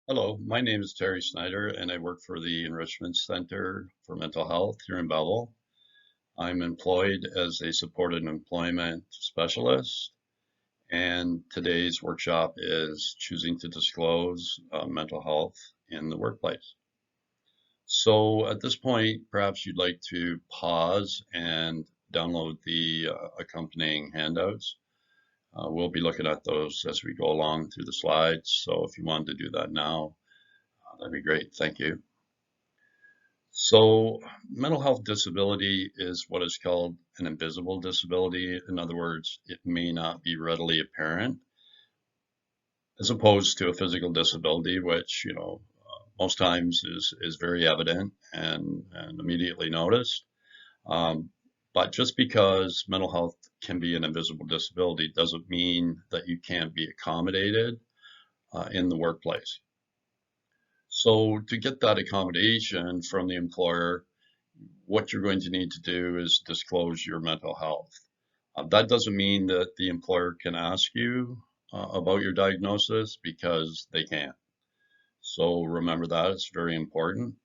Hello, my name is Terry Snyder, and I work for the Enrichment Center for Mental Health here in Belleville. I'm employed as a supported employment specialist, and today's workshop is choosing to disclose mental health in the workplace. So at this point, perhaps you'd like to pause and download the accompanying handouts. We'll be looking at those as we go along through the slides. So if you wanted to do that now, that'd be great. Thank you. So, mental health disability is what is called an invisible disability. In other words, it may not be readily apparent, as opposed to a physical disability, which, most times is very evident and immediately noticed. Um, but just because mental health can be an invisible disability doesn't mean that you can't be accommodated in the workplace. So, to get that accommodation from the employer, what you're going to need to do is disclose your mental health. That doesn't mean that the employer can ask you about your diagnosis, because they can't. So remember that, it's very important.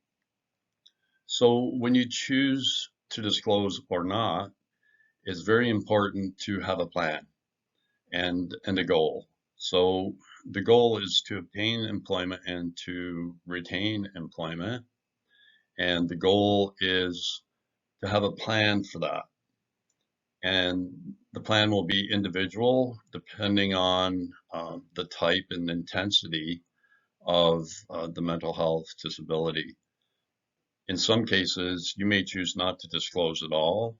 So when you choose to disclose or not, it's very important to have a plan and a goal. So the goal is to obtain employment and to retain employment. And the goal is to have a plan for that. And the plan will be individual depending on the type and intensity of the mental health disability. In some cases, you may choose not to disclose at all.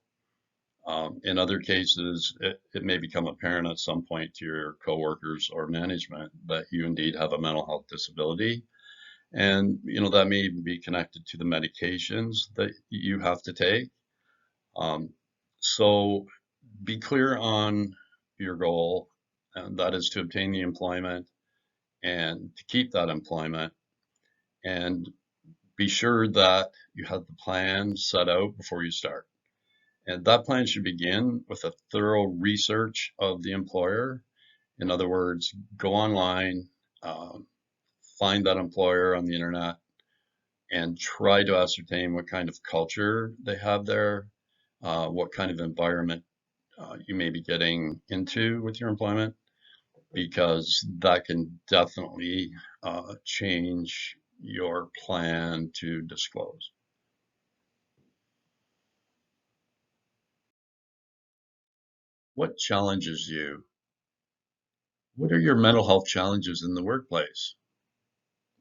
In other cases, it may become apparent at some point to your coworkers or management that you indeed have a mental health disability. And, that may even be connected to the medications that you have to take. Um, so be clear on your goal, and that is to obtain the employment and to keep that employment, and be sure that you have the plan set out before you start. And that plan should begin with a thorough research of the employer. In other words, go online, find that employer on the internet, and try to ascertain what kind of culture they have there, what kind of environment you may be getting into with your employment, because that can definitely change your plan to disclose. What challenges you? What are your mental health challenges in the workplace?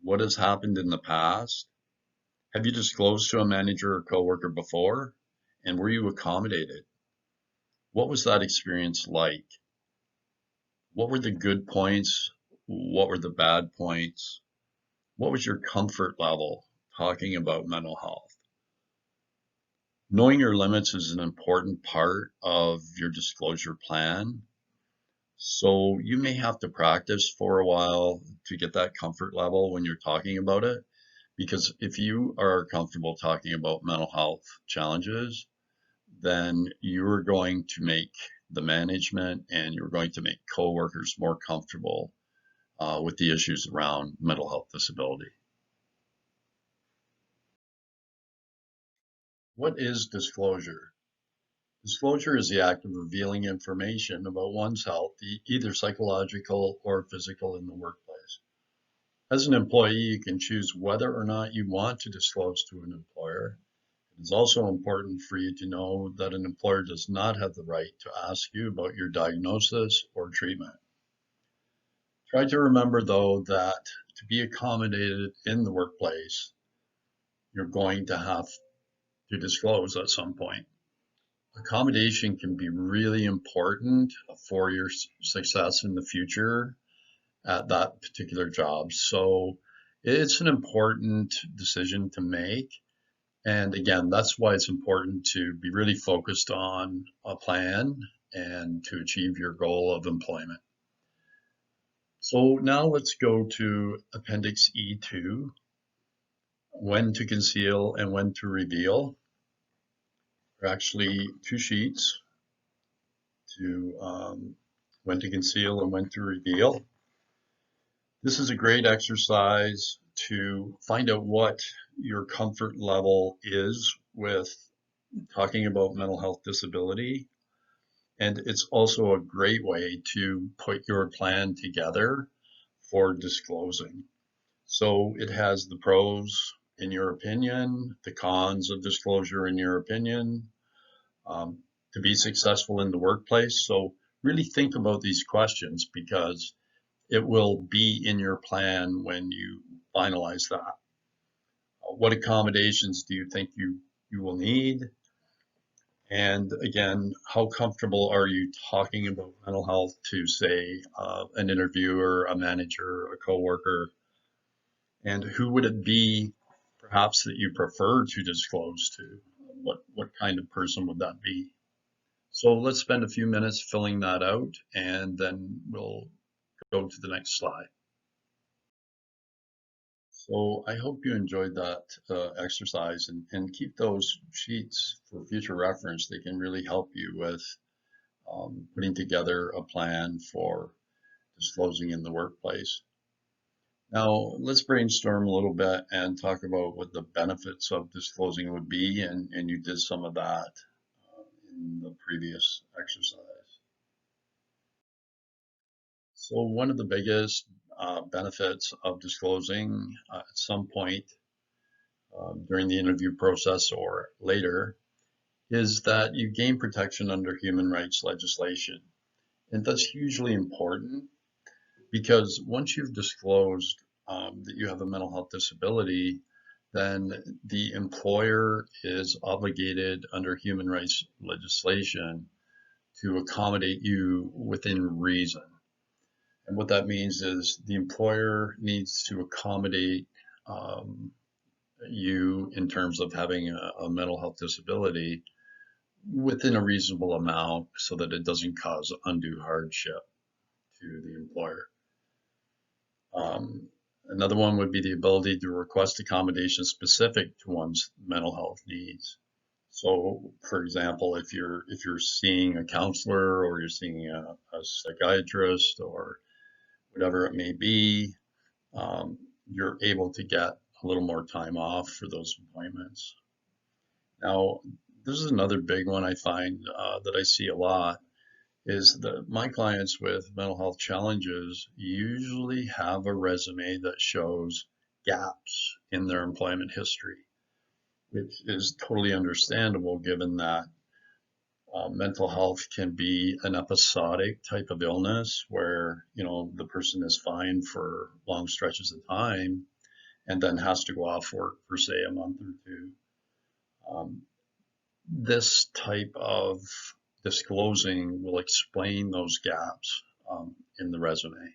What has happened in the past? Have you disclosed to a manager or coworker before? And were you accommodated? What was that experience like? What were the good points? What were the bad points? What was your comfort level talking about mental health? Knowing your limits is an important part of your disclosure plan. So you may have to practice for a while to get that comfort level when you're talking about it. Because if you are comfortable talking about mental health challenges, then you're going to make the management and you're going to make coworkers more comfortable with the issues around mental health disability. What is disclosure? Disclosure is the act of revealing information about one's health, either psychological or physical, in the workplace. As an employee, you can choose whether or not you want to disclose to an employer. It is also important for you to know that an employer does not have the right to ask you about your diagnosis or treatment. Try to remember, though, that to be accommodated in the workplace, you're going to have to disclose at some point. Accommodation can be really important for your success in the future at that particular job. So it's an important decision to make. And again, that's why it's important to be really focused on a plan and to achieve your goal of employment. So now let's go to Appendix E2, when to conceal and when to reveal. There are actually two sheets to when to conceal and when to reveal. This is a great exercise to find out what your comfort level is with talking about mental health disability. And it's also a great way to put your plan together for disclosing. So it has the pros in your opinion, the cons of disclosure in your opinion, um, to be successful in the workplace. So really think about these questions because it will be in your plan when you finalize that. What accommodations do you think you will need? And again, how comfortable are you talking about mental health to, say, an interviewer, a manager, a coworker? And who would it be, perhaps, that you prefer to disclose to? What kind of person would that be? So let's spend a few minutes filling that out, and then we'll go to the next slide. So I hope you enjoyed that exercise and keep those sheets for future reference. They can really help you with putting together a plan for disclosing in the workplace. Now, let's brainstorm a little bit and talk about what the benefits of disclosing would be, and you did some of that in the previous exercise. So one of the biggest benefits of disclosing at some point during the interview process or later is that you gain protection under human rights legislation. And that's hugely important because once you've disclosed that you have a mental health disability, then the employer is obligated under human rights legislation to accommodate you within reason. And what that means is the employer needs to accommodate um, you in terms of having a mental health disability within a reasonable amount so that it doesn't cause undue hardship to the employer. Um, Another one would be the ability to request accommodations specific to one's mental health needs. So, for example, if you're seeing a counselor or you're seeing a psychiatrist or whatever it may be, um, you're able to get a little more time off for those appointments. Now, this is another big one I find that I see a lot is that my clients with mental health challenges usually have a resume that shows gaps in their employment history, which is totally understandable given that mental health can be an episodic type of illness where, the person is fine for long stretches of time and then has to go off work for, say, a month or two. Um, this type of disclosing will explain those gaps in the resume.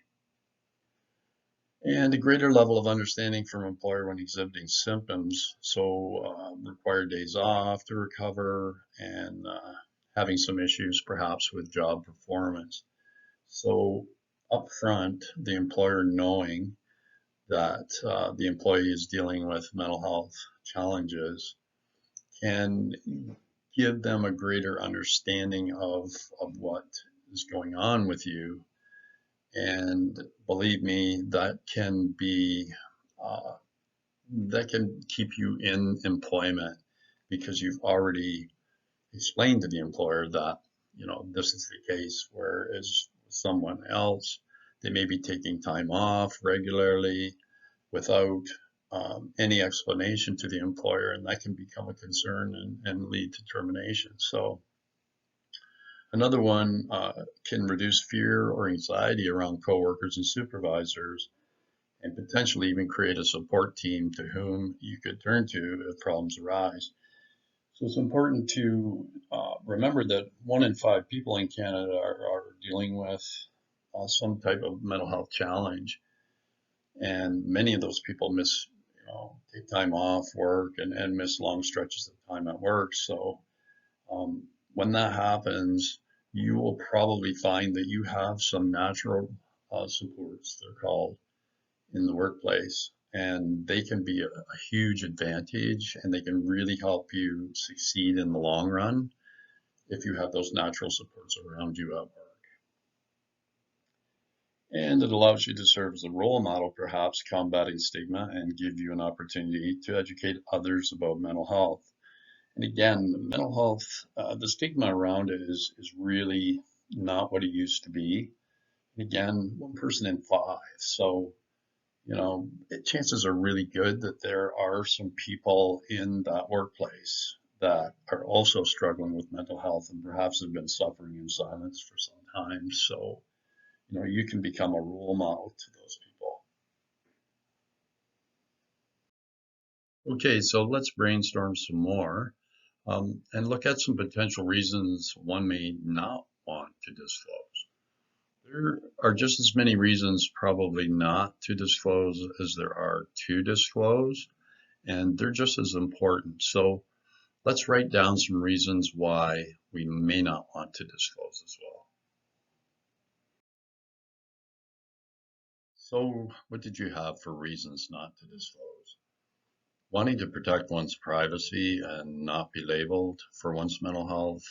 And a greater level of understanding from employer when exhibiting symptoms, so required days off to recover and having some issues perhaps with job performance. So up front, the employer knowing that the employee is dealing with mental health challenges can give them a greater understanding of what is going on with you. And believe me, uh, that can keep you in employment because you've already explained to the employer that, this is the case, whereas someone else, they may be taking time off regularly without any explanation to the employer, and that can become a concern and lead to termination. So another one can reduce fear or anxiety around coworkers and supervisors, and potentially even create a support team to whom you could turn to if problems arise. So it's important to remember that 1 in 5 people in Canada are dealing with some type of mental health challenge, and many of those people take time off work and miss long stretches of time at work. So when that happens, you will probably find that you have some natural supports, they're called, in the workplace. And they can be a huge advantage and they can really help you succeed in the long run if you have those natural supports around you at work. And it allows you to serve as a role model, perhaps combating stigma and give you an opportunity to educate others about mental health. And again, mental health, the stigma around it is really not what it used to be. Again, one person in five. So, chances are really good that there are some people in that workplace that are also struggling with mental health and perhaps have been suffering in silence for some time. So, you can become a role model to those people. Okay, so let's brainstorm some more and look at some potential reasons one may not want to disclose. There are just as many reasons probably not to disclose as there are to disclose, and they're just as important. So let's write down some reasons why we may not want to disclose as well. So what did you have for reasons not to disclose? Wanting to protect one's privacy and not be labeled for one's mental health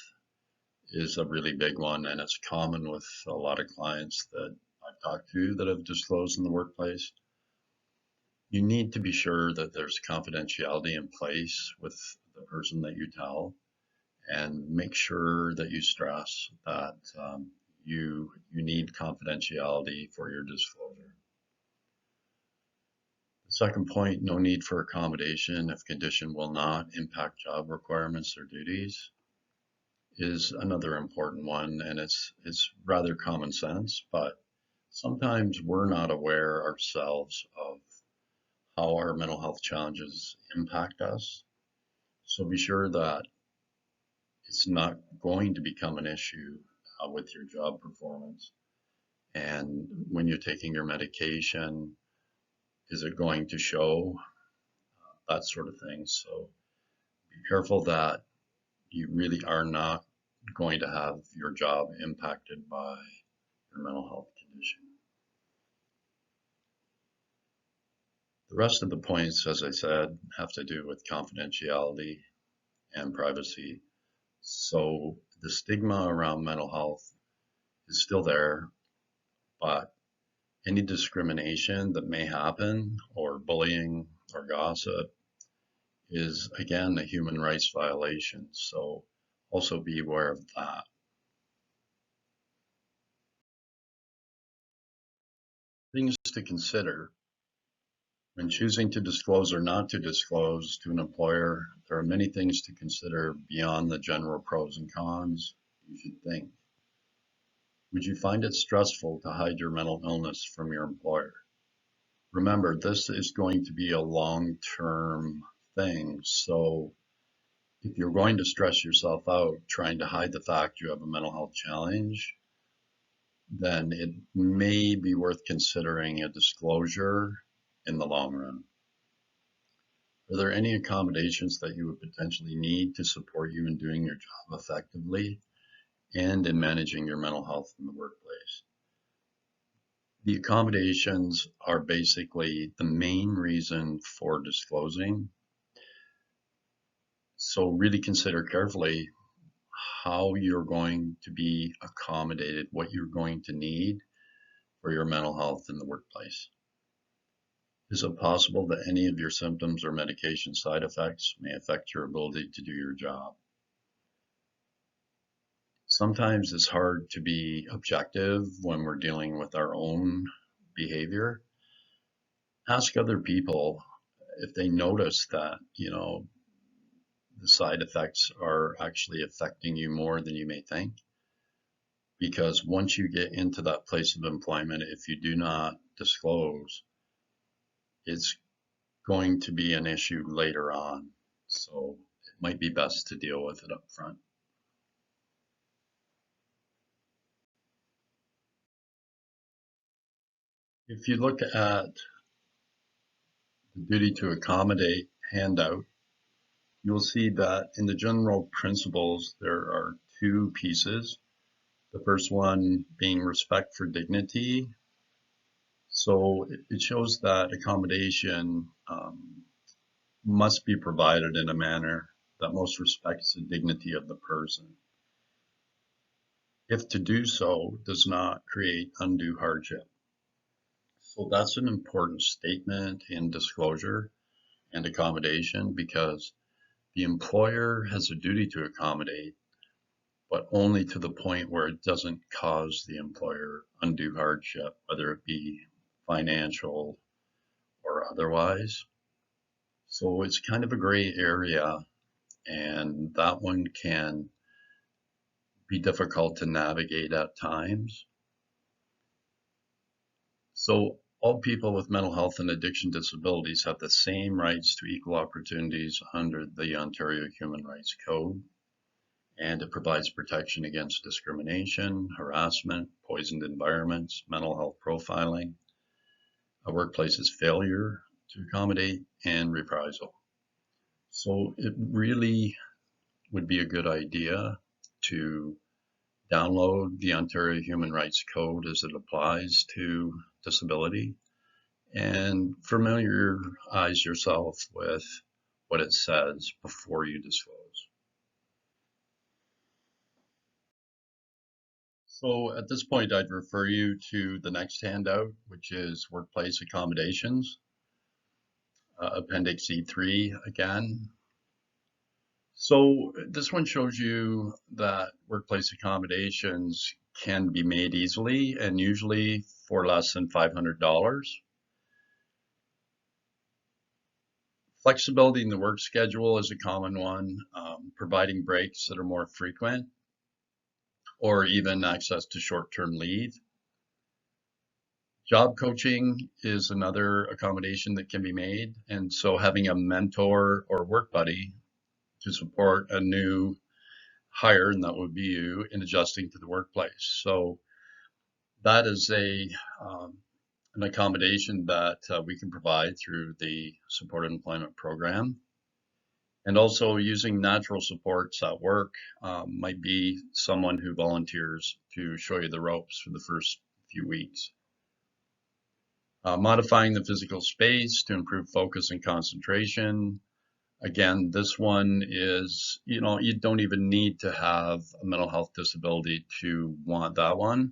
is a really big one, and it's common with a lot of clients that I've talked to that have disclosed in the workplace. You need to be sure that there's confidentiality in place with the person that you tell, and make sure that you stress that you need confidentiality for your disclosure. The second point, no need for accommodation if condition will not impact job requirements or duties, is another important one, and it's rather common sense, but sometimes we're not aware ourselves of how our mental health challenges impact us. So be sure that it's not going to become an issue with your job performance. And when you're taking your medication, is it going to show that sort of thing? So be careful that you really are not going to have your job impacted by your mental health condition. The rest of the points, as I said, have to do with confidentiality and privacy. So the stigma around mental health is still there, but any discrimination that may happen, or bullying or gossip, is again a human rights violation. So also be aware of that. Things to consider when choosing to disclose or not to disclose to an employer. There are many things to consider beyond the general pros and cons. You should think. Would you find it stressful to hide your mental illness from your employer? Remember, this is going to be a long-term thing. So if you're going to stress yourself out trying to hide the fact you have a mental health challenge, then it may be worth considering a disclosure in the long run. Are there any accommodations that you would potentially need to support you in doing your job effectively and in managing your mental health in the workplace? The accommodations are basically the main reason for disclosing. So really consider carefully how you're going to be accommodated, what you're going to need for your mental health in the workplace. Is it possible that any of your symptoms or medication side effects may affect your ability to do your job? Sometimes it's hard to be objective when we're dealing with our own behavior. Ask other people if they notice that, the side effects are actually affecting you more than you may think. Because once you get into that place of employment, if you do not disclose, it's going to be an issue later on. So it might be best to deal with it up front. If you look at the duty to accommodate handout, you'll see that in the general principles, there are two pieces. The first one being respect for dignity. So it shows that accommodation must be provided in a manner that most respects the dignity of the person. If to do so does not create undue hardship. So that's an important statement in disclosure and accommodation because the employer has a duty to accommodate, but only to the point where it doesn't cause the employer undue hardship, whether it be financial or otherwise. So it's kind of a gray area, and that one can be difficult to navigate at times. So all people with mental health and addiction disabilities have the same rights to equal opportunities under the Ontario Human Rights Code, and it provides protection against discrimination, harassment, poisoned environments, mental health profiling, a workplace's failure to accommodate, and reprisal. So it really would be a good idea to download the Ontario Human Rights Code as it applies to disability and familiarize yourself with what it says before you disclose. So at this point, I'd refer you to the next handout, which is workplace accommodations, Appendix E3 again. So this one shows you that workplace accommodations can be made easily and usually for less than $500. Flexibility in the work schedule is a common one, providing breaks that are more frequent, or even access to short-term leave. Job coaching is another accommodation that can be made, and so having a mentor or work buddy to support a new hire, and that would be you, in adjusting to the workplace. So that is an accommodation that we can provide through the supported employment program. And also using natural supports at work might be someone who volunteers to show you the ropes for the first few weeks. Modifying the physical space to improve focus and concentration. Again, this one is, you don't even need to have a mental health disability to want that one.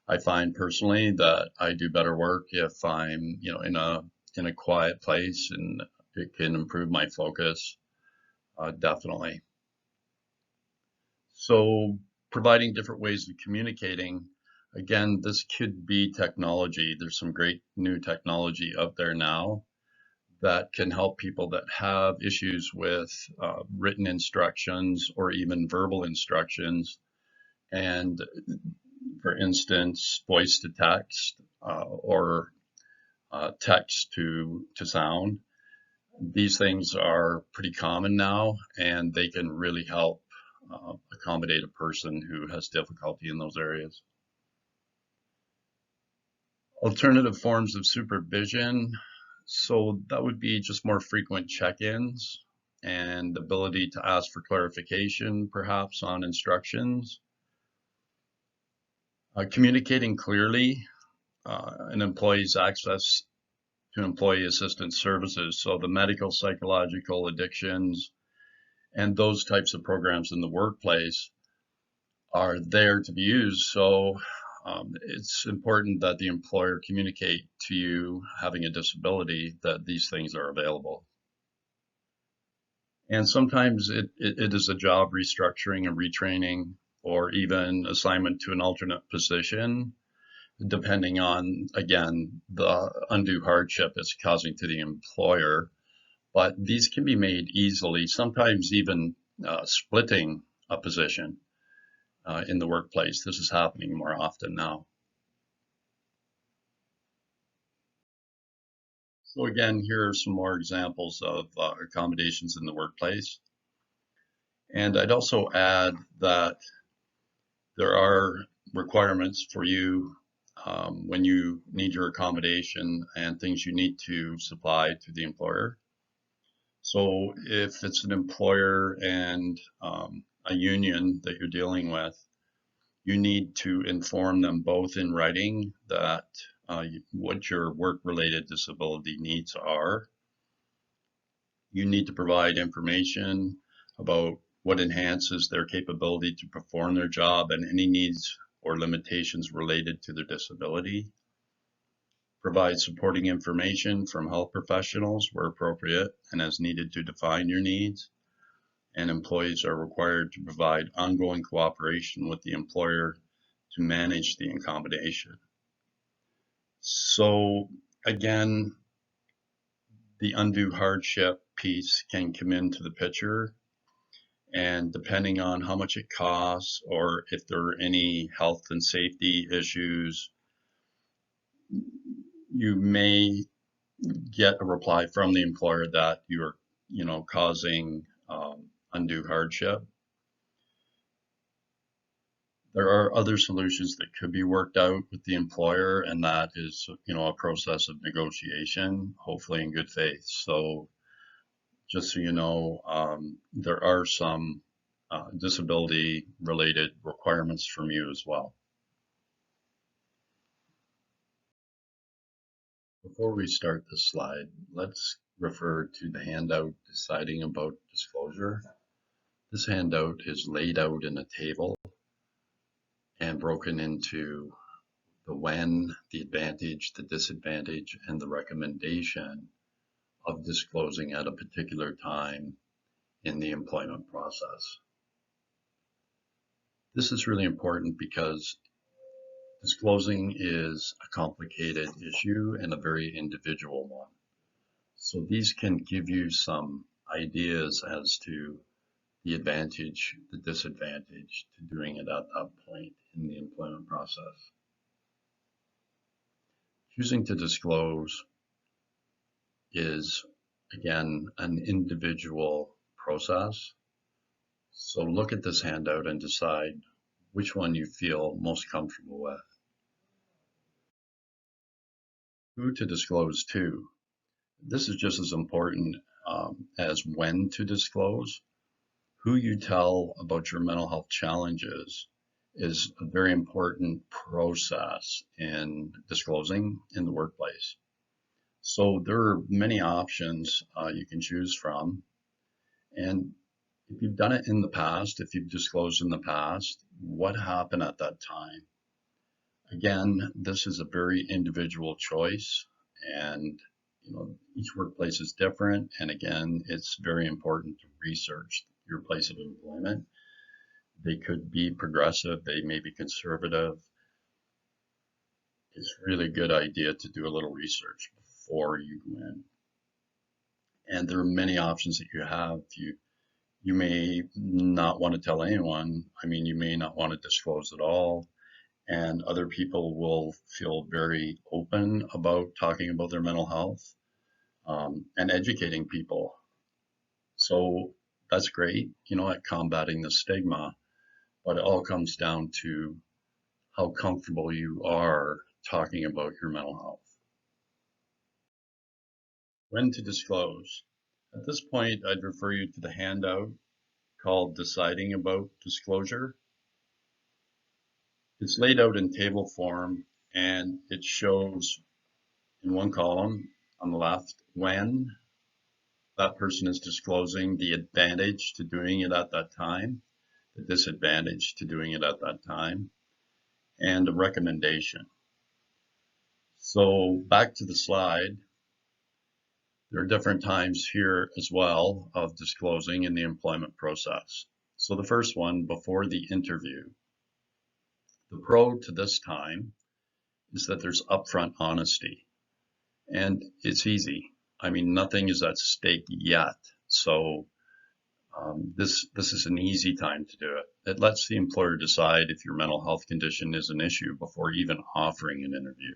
I find personally that I do better work if I'm, in a quiet place, and it can improve my focus, definitely. So providing different ways of communicating, again, this could be technology. There's some great new technology out there now that can help people that have issues with written instructions or even verbal instructions. And for instance, voice to text or text to sound. These things are pretty common now, and they can really help accommodate a person who has difficulty in those areas. Alternative forms of supervision. So that would be just more frequent check-ins and ability to ask for clarification, perhaps, on instructions. Communicating clearly an employee's access to employee assistance services. So the medical, psychological, addictions, and those types of programs in the workplace are there to be used. So it's important that the employer communicate to you, having a disability, that these things are available. And sometimes it is a job restructuring and retraining, or even assignment to an alternate position, depending on, again, the undue hardship it's causing to the employer. But these can be made easily, sometimes even splitting a position in the workplace. This is happening more often now. So again, here are some more examples of accommodations in the workplace. And I'd also add that there are requirements for you when you need your accommodation and things you need to supply to the employer. So if it's an employer and a union that you're dealing with, you need to inform them both in writing that what your work-related disability needs are. You need to provide information about what enhances their capability to perform their job and any needs or limitations related to their disability. Provide supporting information from health professionals where appropriate and as needed to define your needs. And employees are required to provide ongoing cooperation with the employer to manage the accommodation. So again, the undue hardship piece can come into the picture, and depending on how much it costs or if there are any health and safety issues, you may get a reply from the employer that you're, causing undue hardship. There are other solutions that could be worked out with the employer, and that is, a process of negotiation, hopefully in good faith. So just so you know, there are some disability related requirements from you as well. Before we start this slide, let's refer to the handout deciding about disclosure. This handout is laid out in a table and broken into the when, the advantage, the disadvantage, and the recommendation of disclosing at a particular time in the employment process. This is really important because disclosing is a complicated issue and a very individual one. So these can give you some ideas as to the advantage, the disadvantage to doing it at that point in the employment process. Choosing to disclose is, again, an individual process. So look at this handout and decide which one you feel most comfortable with. Who to disclose to. This is just as important as when to disclose. Who you tell about your mental health challenges is a very important process in disclosing in the workplace. So there are many options you can choose from. And if you've done it in the past, if you've disclosed in the past, what happened at that time? Again, this is a very individual choice, and each workplace is different. And again, it's very important to research your place of employment. They could be progressive, they may be conservative. It's really a good idea to do a little research before you go in. And there are many options that you have. You may not want to tell anyone. I mean, you may not want to disclose at all. And other people will feel very open about talking about their mental health and educating people. So that's great, at combating the stigma, but it all comes down to how comfortable you are talking about your mental health. When to disclose. At this point, I'd refer you to the handout called Deciding About Disclosure. It's laid out in table form, and it shows in one column on the left when that person is disclosing, the advantage to doing it at that time, the disadvantage to doing it at that time, and a recommendation. So back to the slide, there are different times here as well of disclosing in the employment process. So the first one, before the interview. The pro to this time is that there's upfront honesty, and it's easy. I mean, nothing is at stake yet. So this is an easy time to do it. It lets the employer decide if your mental health condition is an issue before even offering an interview.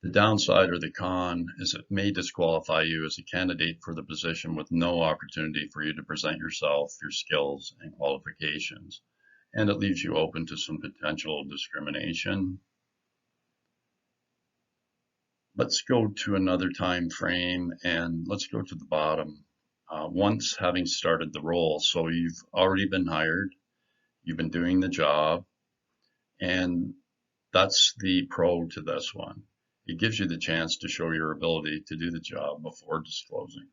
The downside or the con is it may disqualify you as a candidate for the position with no opportunity for you to present yourself, your skills, and qualifications. And it leaves you open to some potential discrimination. Let's go to another time frame, and let's go to the bottom. Once having started the role, so you've already been hired, you've been doing the job, and that's the pro to this one. It gives you the chance to show your ability to do the job before disclosing.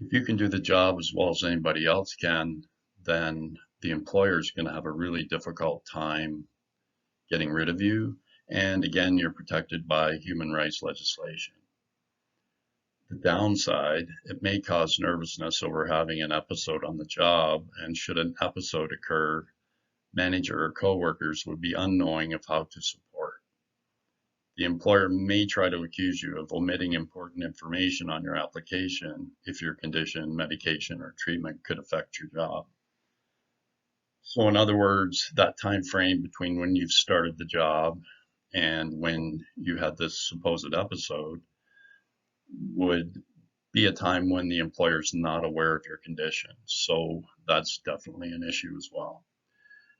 If you can do the job as well as anybody else can, then the employer is going to have a really difficult time getting rid of you, And again, you're protected by human rights legislation. The downside, it may cause nervousness over having an episode on the job, and should an episode occur, manager or coworkers would be unknowing of how to support. The employer may try to accuse you of omitting important information on your application if your condition, medication, or treatment could affect your job. So in other words, that time frame between when you've started the job and when you had this supposed episode would be a time when the employer is not aware of your condition. So that's definitely an issue as well.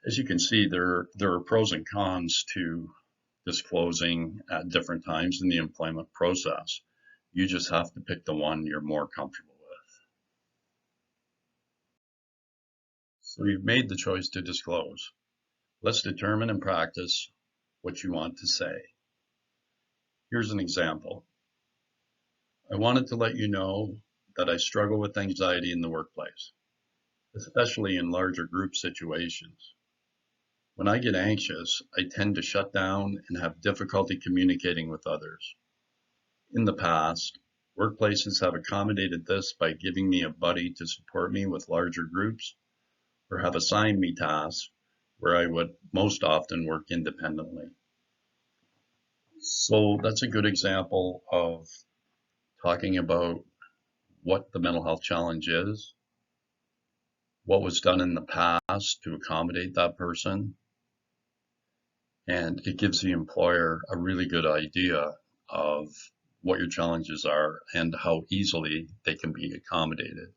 As you can see, there are pros and cons to disclosing at different times in the employment process. You just have to pick the one you're more comfortable with. So you've made the choice to disclose. Let's determine and practice what you want to say. Here's an example. I wanted to let you know that I struggle with anxiety in the workplace, especially in larger group situations. When I get anxious, I tend to shut down and have difficulty communicating with others. In the past, workplaces have accommodated this by giving me a buddy to support me with larger groups, or have assigned me tasks where I would most often work independently. So that's a good example of talking about what the mental health challenge is, what was done in the past to accommodate that person, and it gives the employer a really good idea of what your challenges are and how easily they can be accommodated.